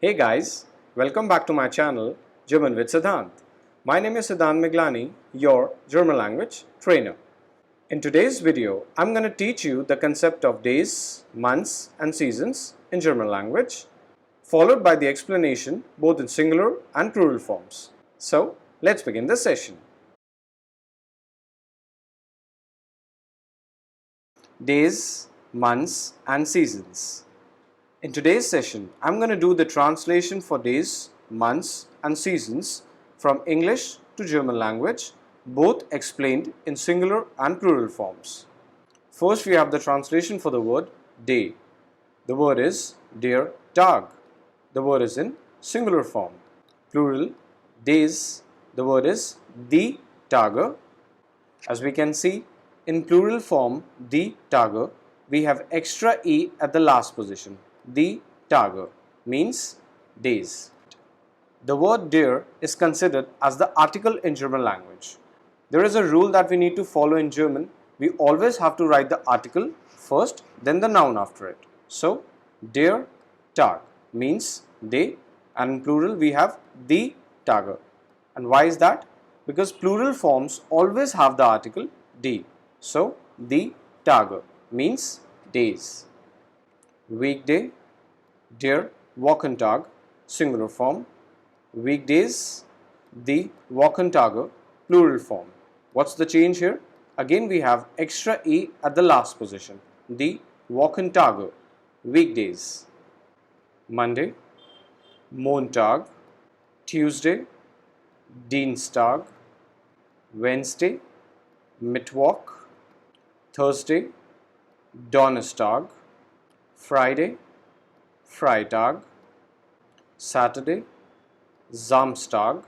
Hey guys, welcome back to my channel German with Siddhant. My name is Siddhant Miglani, your German language trainer. In today's video, I'm going to teach you the concept of days, months and seasons in German language, followed by the explanation both in singular and plural forms. So, let's begin the session. Days, months and seasons. In today's session, I'm going to do the translation for days, months and seasons from English to German language, both explained in singular and plural forms. First, we have the translation for the word day. The word is der Tag. The word is in singular form. Plural, days. The word is die Tage. As we can see, in plural form, die Tage, we have extra E at the last position. Die Tage means days. The word der is considered as the article in German language. There is a rule that we need to follow in German. We always have to write the article first, then the noun after it. So, der Tag means day, and in plural we have die Tage. And why is that? Because plural forms always have the article die. So, die Tage means days. Weekday, der Wochentag, singular form. Weekdays, the Wochentage, plural form. What's the change here? Again we have extra E at the last position. The Wochentage, weekdays. Monday, Montag, Tuesday, Dienstag, Wednesday, Mittwoch, Thursday, Donnerstag, Friday, Freitag, Saturday, Samstag.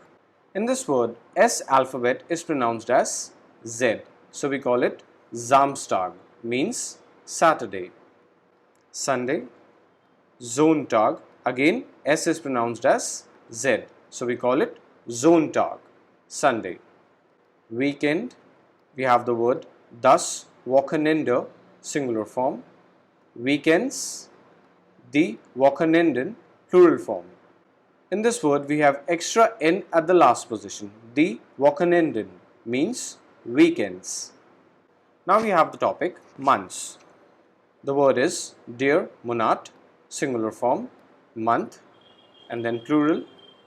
In this word, S alphabet is pronounced as Z. So we call it Samstag, means Saturday. Sunday, Sonntag. Again, S is pronounced as Z. So we call it Sonntag, Sunday. Weekend, we have the word das Wochenende, singular form. Weekends, the Wochenenden, plural form. In this word, we have extra N at the last position. The Wochenenden means weekends. Now we have the topic months. The word is der Monat, singular form, month, and then plural,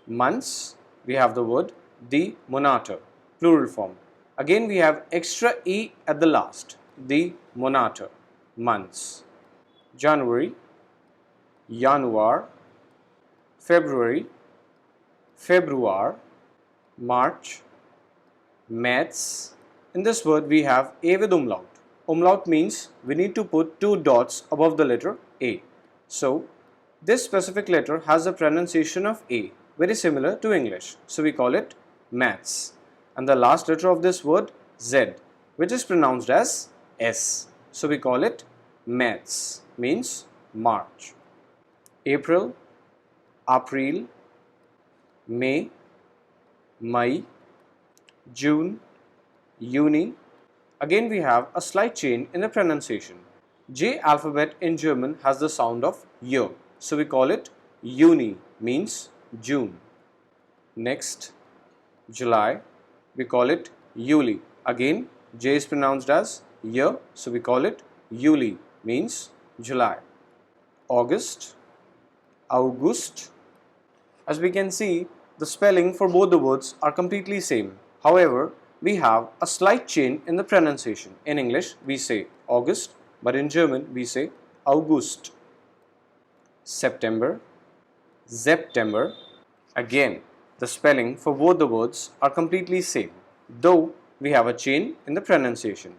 months. We have the word die Monate, plural form. Again, we have extra E at the last, die Monate, months. January, Januar, February, Februar, March, März. In this word we have A with umlaut. Umlaut means we need to put two dots above the letter A. So this specific letter has a pronunciation of A, very similar to English. So we call it März. And the last letter of this word Z, which is pronounced as S. So we call it März, means March. April, April, May, May, June, Juni. Again we have a slight change in the pronunciation. J alphabet in German has the sound of Y. So we call it Juni, means June. Next, July, we call it Juli. Again, J is pronounced as Y, so we call it Juli, means July. August, August. As we can see, the spelling for both the words are completely same. However, we have a slight change in the pronunciation. In English, we say August, but in German, we say August. September, September. Again, the spelling for both the words are completely same, though we have a change in the pronunciation.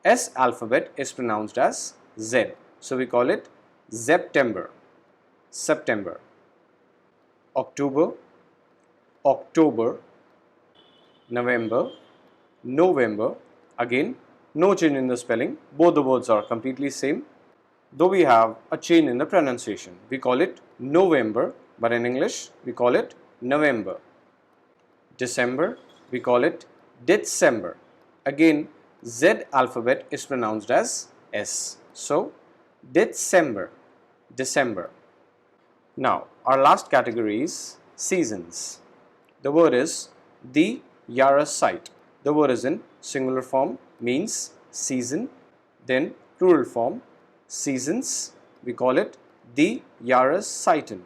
S alphabet is pronounced as Z, so we call it September, September. October, October. November, November. Again, no change in the spelling, both the words are completely same, though we have a change in the pronunciation. We call it November, but in English we call it November. December, we call it December. Again, Z alphabet is pronounced as S. So, December, December. Now, our last category is seasons. The word is die Jahreszeit. The word is in singular form, means season, then plural form, seasons. We call it die Jahreszeiten.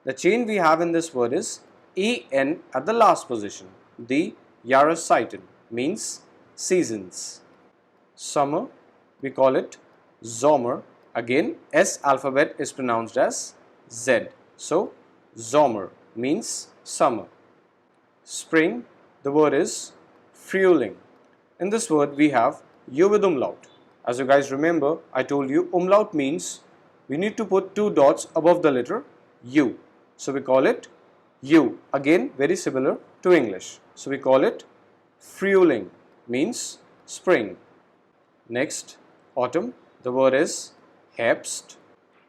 The chain we have in this word is en at the last position. Die Jahreszeiten means seasons. Summer, we call it Sommer. Again, S alphabet is pronounced as Z. So, Sommer means summer. Spring, the word is Frühling. In this word, we have U with umlaut. As you guys remember, I told you umlaut means we need to put two dots above the letter U. So, we call it U. Again, very similar to English. So, we call it Frühling, means spring. Next, autumn. The word is Herbst.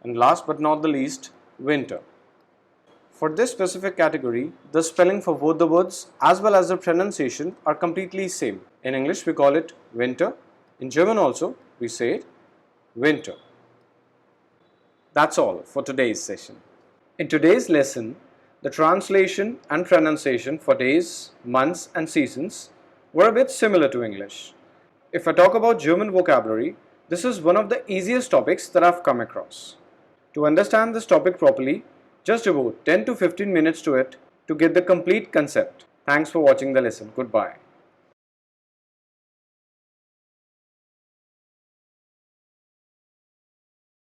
And last but not the least, winter. For this specific category, the spelling for both the words as well as the pronunciation are completely same. In English, we call it winter. In German also, we say it winter. That's all for today's session. In today's lesson, the translation and pronunciation for days, months and seasons were a bit similar to English. If I talk about German vocabulary, this is one of the easiest topics that I've come across. To understand this topic properly, just devote 10 to 15 minutes to it to get the complete concept. Thanks for watching the lesson. Goodbye.